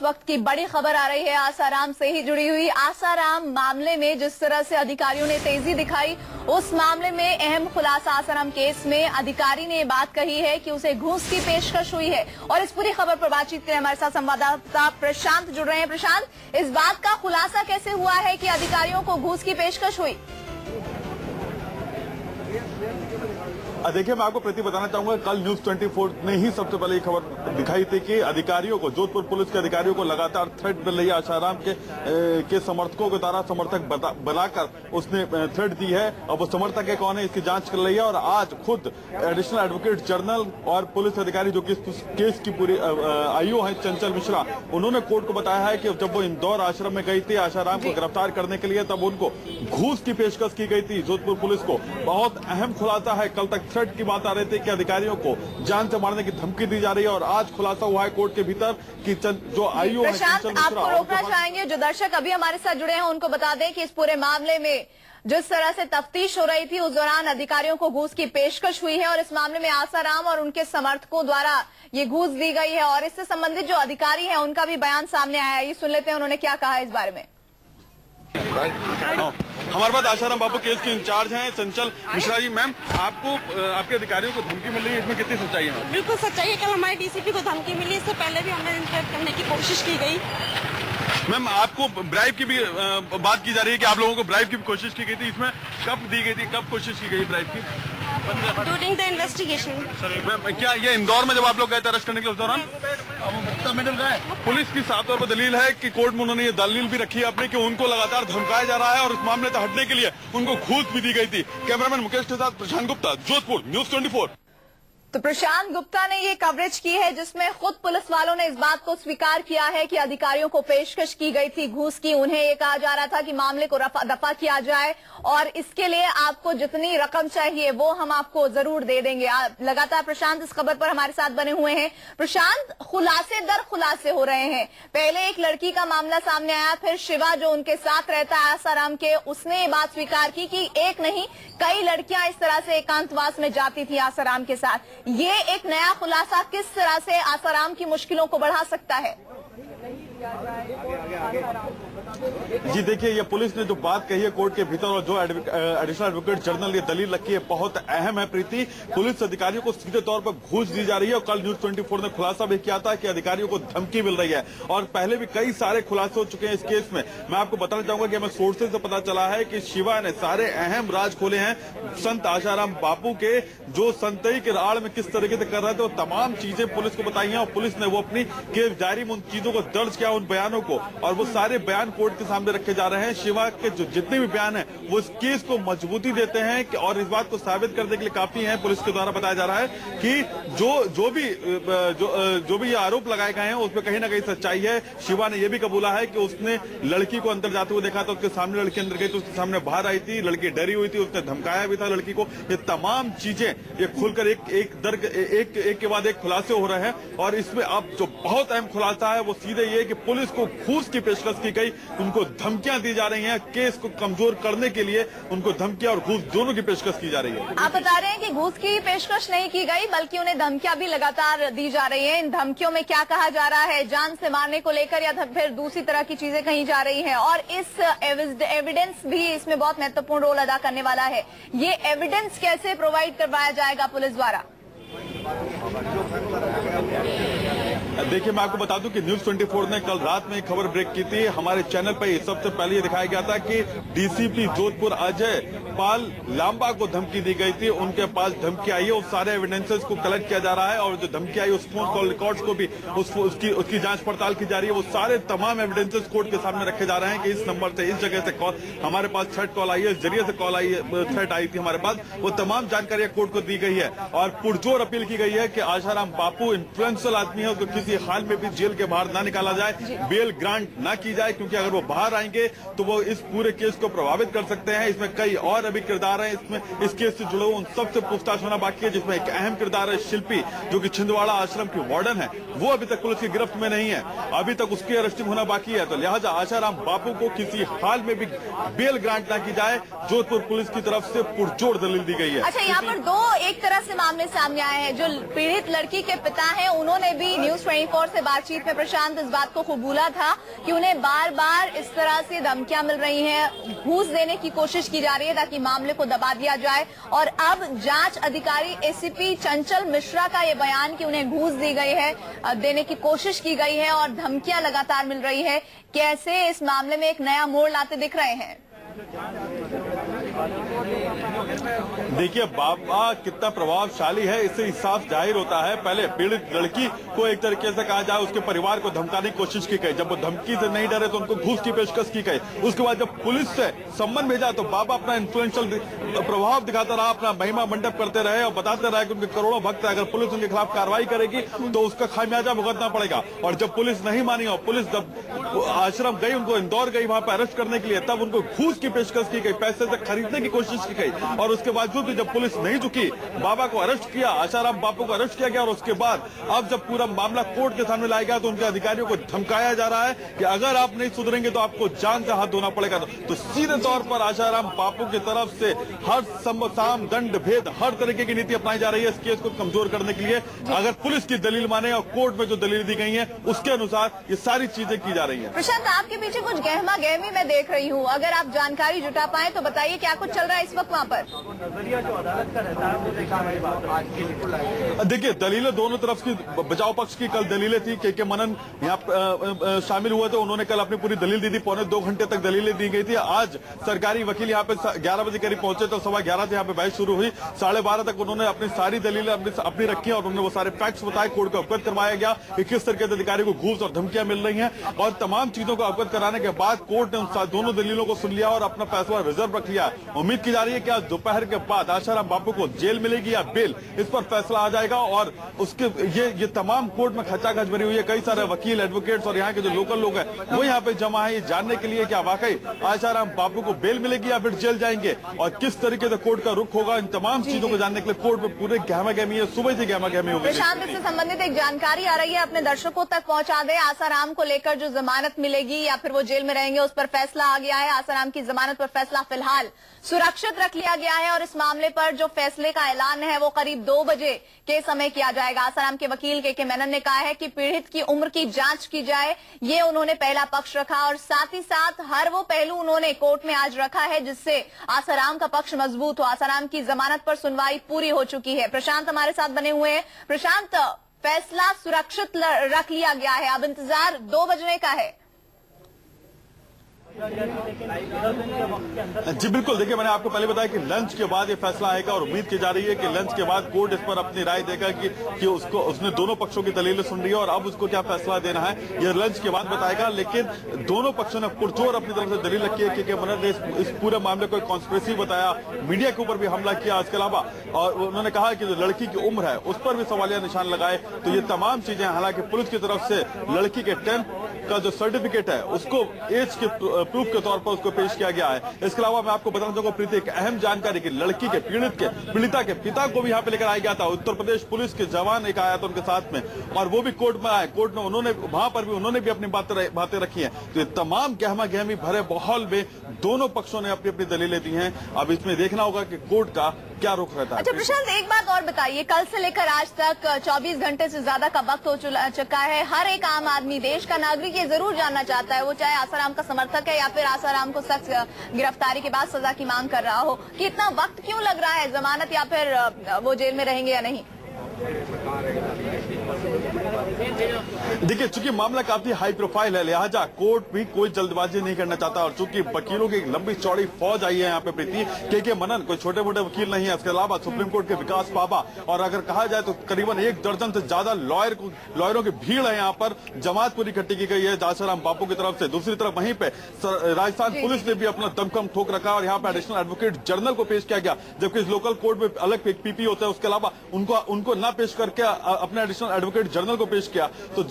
वक्त की बड़ी खबर आ रही है आसाराम से ही जुड़ी हुई। आसाराम मामले में जिस तरह से अधिकारियों ने तेजी दिखाई, उस मामले में अहम खुलासा आसाराम केस में अधिकारी ने बात कही है कि उसे घूस की पेशकश हुई है। और इस पूरी खबर पर बातचीत करें हमारे साथ संवाददाता प्रशांत जुड़ रहे हैं। प्रशांत, इस बात का खुलासा कैसे हुआ है कि अधिकारियों को घूस की पेशकश हुई? देखिए, मैं आपको प्रति बताना चाहूंगा, कल न्यूज 24 ने ही सबसे पहले ये खबर दिखाई थी कि अधिकारियों को, जोधपुर पुलिस के अधिकारियों को लगातार थ्रेट मिल रही है। आसाराम के समर्थकों के द्वारा समर्थक बनाकर उसने थ्रेट दी है। अब वो समर्थक है कौन है, इसकी जांच कर रही है। और आज खुद एडिशनल एडवोकेट जनरल और पुलिस अधिकारी जो कि इस केस की पूरी आईओ है, चंचल मिश्रा, उन्होंने कोर्ट को बताया है कि जब वो इंदौर आश्रम में गई थी आसाराम को गिरफ्तार करने के लिए, तब उनको घूस की पेशकश की गई थी जोधपुर पुलिस को। बहुत अहम खुलासा है। कल तक थ्रेट की बात आ रही थी कि अधिकारियों को जान से मारने की धमकी दी जा रही है, और आज खुलासा हुआ है कोर्ट के भीतर कि जो आईओ है प्रशांत, आपको रोकना चाहेंगे, जो दर्शक अभी हमारे साथ जुड़े हैं उनको बता दें कि इस पूरे मामले में जिस तरह से तफ्तीश हो रही थी, उस दौरान अधिकारियों को घूस की पेशकश हुई है और इस मामले में आसाराम और उनके समर्थकों द्वारा ये घूस दी गई है। और इससे संबंधित जो अधिकारी हैं उनका भी बयान सामने आया है, ये सुन लेते हैं उन्होंने क्या कहा है इस बारे में। हमारे पास आसाराम बापू केस के इंचार्ज हैं चंचल मिश्रा जी। मैम, आपको आपके अधिकारियों को धमकी मिल रही है, इसमें कितनी सच्चाई है? बिल्कुल सच्चाई है। कल हमारे डीसीपी को धमकी मिली, इससे पहले भी हमें इंटरेक्ट करने की कोशिश की गई। मैम, आपको ब्राइब की भी बात की जा रही है कि आप लोगों को ब्राइब की भी कोशिश की गई थी, इसमें कब दी गई थी, कब कोशिश की गई ब्राइब की? During the investigation. मैम, क्या ये इंदौर में जब आप लोग गए थे अरेस्ट करने के लिए, उस दौरान पुलिस की साफ तौर पर दलील है कि कोर्ट में उन्होंने ये दलील भी रखी है अपनी कि उनको लगातार धमकाया जा रहा है और इस मामले से हटने के लिए उनको घूस भी दी गई थी। कैमरामैन मुकेश के साथ प्रशांत गुप्ता, जोधपुर, न्यूज 24। तो प्रशांत गुप्ता ने ये कवरेज की है जिसमें खुद पुलिस वालों ने इस बात को स्वीकार किया है कि अधिकारियों को पेशकश की गई थी घूस की। उन्हें ये कहा जा रहा था कि मामले को रफा दफा किया जाए और इसके लिए आपको जितनी रकम चाहिए वो हम आपको जरूर दे देंगे। लगातार प्रशांत इस खबर पर हमारे साथ बने हुए हैं। प्रशांत, खुलासे दर खुलासे हो रहे हैं। पहले एक लड़की का मामला सामने आया, फिर शिवा जो उनके साथ रहता है आसाराम के, उसने ये बात स्वीकार की कि एक नहीं कई लड़कियां इस तरह से एकांतवास में जाती थी आसाराम के साथ। ये एक नया खुलासा किस तरह से आसाराम की मुश्किलों को बढ़ा सकता है? जी देखिए, ये पुलिस ने जो बात कही है कोर्ट के भीतर और जो एडिशनल एडवोकेट जनरल ये दलील रखी है बहुत अहम है। प्रीति, पुलिस अधिकारियों को सीधे तौर पर घूस दी जा रही है और कल न्यूज 24 ने खुलासा भी किया था कि अधिकारियों को धमकी मिल रही है और पहले भी कई सारे खुलासे हो चुके हैं इस केस में। मैं आपको बताना चाहूंगा कि हमें सोर्सेज से पता चला है कि शिवा ने सारे अहम राज खोले हैं संत आसाराम बापू के, जो संतई के आड़ में किस तरीके से कर रहे थे, वो तमाम चीजें पुलिस को बताई हैं और पुलिस ने वो अपनी केस डायरी में उन चीजों को दर्ज किया, उन बयानों को, और वो सारे बयान कोर्ट के सामने रखे जा रहे हैं। शिवा के जो जितने भी बयान हैं वो इस केस को मजबूती देते हैं कि, और इस बात को साबित करने के लिए काफी है। पुलिस के द्वारा बताया जा रहा है कि जो भी ये आरोप लगाए गए हैं उसमें कहीं ना कहीं सच्चाई है। शिवा ने यह भी कबूला है कि उसने लड़की को अंदर जाते हुए देखा था, उसके सामने लड़की अंदर गई तो उसके सामने बाहर आई थी, लड़की डरी हुई थी, उसने धमकाया भी था लड़की को। ये तमाम चीजें ये खुलकर एक के बाद एक खुलासे हो रहे हैं और इसमें अब जो बहुत अहम खुलासा है वो सीधे ये कि पुलिस को घूस की पेशकश की गई, उनको धमकियां दी जा रही हैं, केस को कमजोर करने के लिए उनको धमकियां और घूस दोनों की पेशकश की जा रही है। आप बता रहे हैं कि घूस की पेशकश नहीं की गई बल्कि उन्हें धमकियां भी लगातार दी जा रही हैं। इन धमकियों में क्या कहा जा रहा है, जान से मारने को लेकर या फिर दूसरी तरह की चीजें कही जा रही हैं? और इस एविडेंस भी इसमें बहुत महत्वपूर्ण रोल अदा करने वाला है। ये एविडेंस कैसे प्रोवाइड करवाया जाएगा पुलिस द्वारा? देखिए, मैं आपको बता दूं कि न्यूज 24 ने कल रात में एक खबर ब्रेक की थी हमारे चैनल पर। सबसे पहले ये दिखाया गया था कि डीसीपी जोधपुर अजय पाल लांबा को धमकी दी गई थी, उनके पास धमकी आई है, उस सारे एविडेंसेस को कलेक्ट किया जा रहा है और जो धमकी आई उस फोन कॉल रिकॉर्ड्स को भी उसकी जांच पड़ताल की जा रही है। वो सारे तमाम एविडेंसेस कोर्ट के सामने रखे जा रहे हैं कि इस नंबर से, इस जगह से कॉल, हमारे पास थ्रेट कॉल आई है, इस जरिए से कॉल आई, थ्रेट आई थी हमारे पास, वो तमाम जानकारियां कोर्ट को दी गई है और पुरजोर अपील की गई है कि आसाराम बापू इन्फ्लुएंशियल आदमी है, उसको किसी हाल में भी जेल के बाहर ना निकाला जाए, बेल ग्रांट ना की जाए, क्योंकि अगर वो बाहर आएंगे तो वो इस पूरे केस को प्रभावित कर सकते हैं। इसमें कई और अभी किरदार हैं, इसमें इस केस से जुड़े हुए उन सबसे पूछताछ होना बाकी है, जिसमें एक अहम किरदार है शिल्पी, जो कि छिंदवाड़ा आश्रम की वार्डन है, वो अभी तक पुलिस की गिरफ्त में नहीं है, अभी तक उसकी अरेस्टिंग होना बाकी है। तो लिहाजा आसाराम बापू को किसी हाल में भी बेल ग्रांट ना की जाए, जोधपुर पुलिस की तरफ से पुरजोर दलील दी गई है। अच्छा, यहाँ पर दो एक तरह से मामले सामने आए हैं। जो पीड़ित लड़की के पिता हैं उन्होंने भी न्यूज 24 से बातचीत में प्रशांत इस बात को कबूला था कि उन्हें बार बार इस तरह से धमकियां मिल रही हैं, घूस देने की कोशिश की जा रही है ताकि मामले को दबा दिया जाए। और अब जांच अधिकारी एसीपी चंचल मिश्रा का ये बयान कि उन्हें घूस दी गई है, देने की कोशिश की गई है और धमकियां लगातार मिल रही है, कैसे इस मामले में एक नया मोड़ लाते दिख रहे हैं। देखिए बाबा कितना प्रभावशाली है, इससे साफ जाहिर होता है। पहले पीड़ित लड़की को एक तरीके से कहा जाए उसके परिवार को धमकाने की कोशिश की गई, जब वो धमकी से नहीं डरे तो उनको घूस की पेशकश की गई। उसके बाद जब पुलिस से सम्मन भेजा तो बाबा अपना इन्फ्लुएंशियल प्रभाव दिखाता रहा, अपना महिमा मंडप करते रहे और बताते रहे कि उनके करोड़ों भक्त है, अगर पुलिस उनके खिलाफ कार्रवाई करेगी तो उसका खामियाजा भुगतना पड़ेगा। और जब पुलिस नहीं मानी और पुलिस जब आश्रम गई, उनको इंदौर गई वहां पर अरेस्ट करने के लिए, तब उनको घूस की पेशकश की गई, पैसे से खरीदने की कोशिश की गई। और उसके बावजूद भी जब पुलिस नहीं झुकी, बाबा को अरेस्ट किया, आशाराम बापू को अरेस्ट किया गया। और उसके बाद अब जब पूरा मामला कोर्ट के सामने लाया गया तो उनके अधिकारियों को धमकाया जा रहा है कि अगर आप नहीं सुधरेंगे तो आपको जान से हाथ धोना पड़ेगा। तो सीधे तौर पर आशाराम बापू की तरफ से हर साम दंड भेद हर तरीके की नीति अपनाई जा रही है इस केस को कमजोर करने के लिए। अगर पुलिस की दलील माने और कोर्ट में जो दलील दी गई है उसके अनुसार ये सारी चीजें की जा रही है। प्रशांत, आपके पीछे कुछ गहमा गहमी मैं देख रही हूँ, अगर आप जानकारी जुटा पाए तो बताइए क्या कुछ चल रहा है इस वक्त वहाँ पर। देखिए दलीलें दोनों तरफ की, बचाव पक्ष की कल दलीलें थी, के मनन यहाँ शामिल हुए थे, उन्होंने कल अपनी पूरी दलील दी थी, 2.25 घंटे तक दलीलें दी गई थी। आज सरकारी वकील यहाँ पे 11 बजे करीब पहुंचे तो 11:15 से यहाँ पे बहस शुरू हुई। 12:30 तक उन्होंने अपनी सारी दलीलें अपनी रखी और उन्होंने वो सारे फैक्ट्स बताए, कोर्ट को अवगत करवाया गया कि किस तरीके से अधिकारी को घूस और धमकियां मिल रही हैं। और तमाम चीजों को अवगत कराने के बाद कोर्ट ने उन दोनों दलीलों को सुन लिया और अपना फैसला रिजर्व रख लिया। उम्मीद की जा रही है कि आज दोपहर के बाद आशाराम बापू को जेल मिलेगी या बेल, इस पर फैसला आ जाएगा। और उसके ये तमाम कोर्ट में खचाखच भरी हुई है, कई सारे वकील, एडवोकेट्स और यहाँ के जो लोकल लोग हैं वो यहाँ पे जमा है ये जानने के लिए क्या वाकई आशाराम बापू को बेल मिलेगी या फिर जेल जाएंगे और किस तरीके से कोर्ट का रुख होगा। इन तमाम चीजों को जानने के लिए कोर्ट में पूरे गहमा गहमी है, सुबह से गहमा गहमी होगी। प्रशांत, इससे संबंधित एक जानकारी आ रही है, अपने दर्शकों तक पहुंचा दे। आसाराम को लेकर जो जमानत मिलेगी या फिर वो जेल में रहेंगे उस पर फैसला आ गया है। आसाराम की जमानत पर फैसला फिलहाल सुरक्षित रख लिया गया है और इस मामले पर जो फैसले का ऐलान है वो करीब 2 बजे के समय किया जाएगा। आसाराम के वकील के मेनन ने कहा है कि पीड़ित की उम्र की जांच की जाए, ये उन्होंने पहला पक्ष रखा और साथ ही साथ हर वो पहलू उन्होंने कोर्ट में आज रखा है जिससे आसाराम का पक्ष मजबूत हो। आसाराम की जमानत पर सुनवाई पूरी हो चुकी है। प्रशांत हमारे साथ बने हुए हैं। प्रशांत, फैसला सुरक्षित रख लिया गया है, अब इंतजार 2 बजने का है। जी बिल्कुल, देखिए मैंने आपको पहले बताया कि लंच के बाद ये फैसला आएगा और उम्मीद की जा रही है कि लंच के बाद कोर्ट इस पर अपनी राय देगा कि उसने दोनों पक्षों की दलीलें सुन रही है और अब उसको क्या फैसला देना है ये लंच के बाद बताएगा। लेकिन दोनों पक्षों ने पुरजोर अपनी तरफ से दलील रखी है कि मनन ने इस पूरे मामले को कॉन्स्पिरेसी बताया, मीडिया के ऊपर भी हमला किया इसके अलावा, और उन्होंने कहा कि जो लड़की की उम्र है उस पर भी सवालिया निशान लगाए। तो ये तमाम चीजें, हालांकि पुलिस की तरफ से लड़की के 10th का जो सर्टिफिकेट है उसको एज के प्रूफ के तौर पर उसको पेश किया गया है। इसके अलावा मैं आपको बताना चाहूंगा प्रीति, एक अहम जानकारी की लड़की के पीड़िता के पिता को भी यहाँ पे लेकर आया गया था। उत्तर प्रदेश पुलिस के जवान एक आया था उनके साथ में और वो भी कोर्ट में आए। कोर्ट में वहां पर भी उन्होंने भी अपनी बातें रखी हैं। तो ये तमाम गहमा गहमी भरे माहौल में दोनों पक्षों ने अपनी अपनी दलीलें दी हैं। अब इसमें देखना होगा कि कोर्ट का क्या रुख रहता है। अच्छा प्रशांत, एक बात और बताइए, कल से लेकर आज तक 24 घंटे से ज्यादा का वक्त हो चुका है। हर एक आम आदमी, देश का नागरिक ये जरूर जानना चाहता है, वो चाहे आसाराम का समर्थक है या फिर आसाराम को सख्त गिरफ्तारी के बाद सजा की मांग कर रहा हो, कि इतना वक्त क्यों लग रहा है, जमानत या फिर वो जेल में रहेंगे या नहीं? देखिए चूंकि मामला काफी हाई प्रोफाइल है लिहाजा कोर्ट भी कोई जल्दबाजी नहीं करना चाहता और चूंकि वकीलों की लंबी चौड़ी फौज आई है यहाँ पे प्रीति, के मनन कोई छोटे मोटे वकील नहीं है। इसके अलावा सुप्रीम कोर्ट के विकास बाबा और अगर कहा जाए तो करीबन 1 दर्जन से ज्यादा लॉयरों की भीड़ है यहाँ पर। जमात पूरी इकट्ठी की गई है आसाराम बापू की तरफ से। दूसरी तरफ वहीं पे राजस्थान पुलिस ने भी अपना दमखम ठोक रखा और यहाँ पे एडिशनल एडवोकेट जनरल को पेश किया गया, जबकि इस लोकल कोर्ट में अलग पीपी होता है। उसके अलावा उनको न पेश करके अपने एडिशनल एडवोकेट जनरल को पेश किया। तो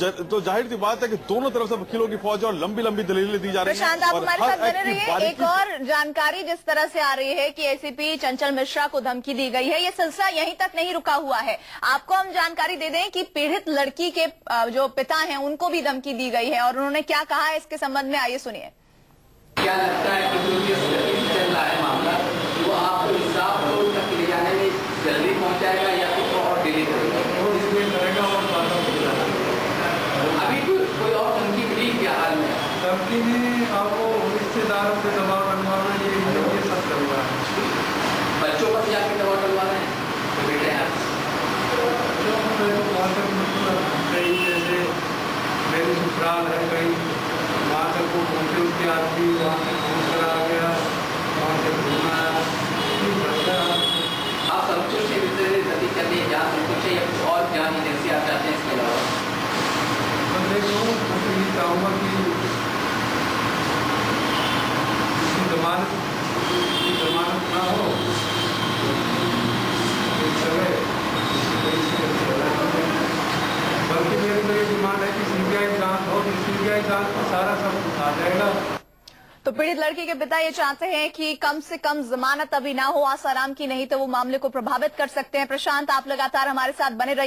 जाहिर सी बात है कि दोनों तरफ से वकीलों की फौज और लंबी लंबी दलीलें दी जा रही हैं। प्रशांत, आप हमारे साथ बने रहिए। एक और जानकारी जिस तरह से आ रही है कि एसीपी चंचल मिश्रा को धमकी दी गई है, ये सिलसिला यहीं तक नहीं रुका हुआ है। आपको हम जानकारी दे दें कि पीड़ित लड़की के जो पिता हैं उनको भी धमकी दी गई है और उन्होंने क्या कहा है इसके संबंध में, आइए सुनिए। क्या लगता है कि जो चल रहा है मामला वो आपको इंसाफ कोर्ट तक ले जाने में जल्दी पहुंचाएगा या फिर और डिले करेगा? लड़की ने आपको रिश्तेदारों से दबाव बनवाना ये सब चल रहा है। बच्चों पर भी जाके दबाव डलवा रहे हैं तो बेटे हैं जो मेरे को वहाँ तक मतलब कहीं जैसे मेरे ससुराल है कहीं वहाँ तक वो पहुँचे उसके आदमी वहाँ से फोन करा गया वहाँ से घूमना आप संतुष्ट गति करने या संतुष्ट या कुछ और ज्ञान एजेंसी आप चाहते हैं इसके अलावा? तो देखो मैं तो ये चाहूँगा कि इसकी जमानत ना हो बल्कि मेरी तो ये डिमांड है कि सीबीआई जांच हो तो सीबीआई जांच में सारा सब आ जाएगा। तो पीड़ित लड़की के पिता ये चाहते हैं कि कम से कम जमानत अभी ना हो आसाराम की, नहीं तो वो मामले को प्रभावित कर सकते हैं। प्रशांत, आप लगातार हमारे साथ बने रहिए।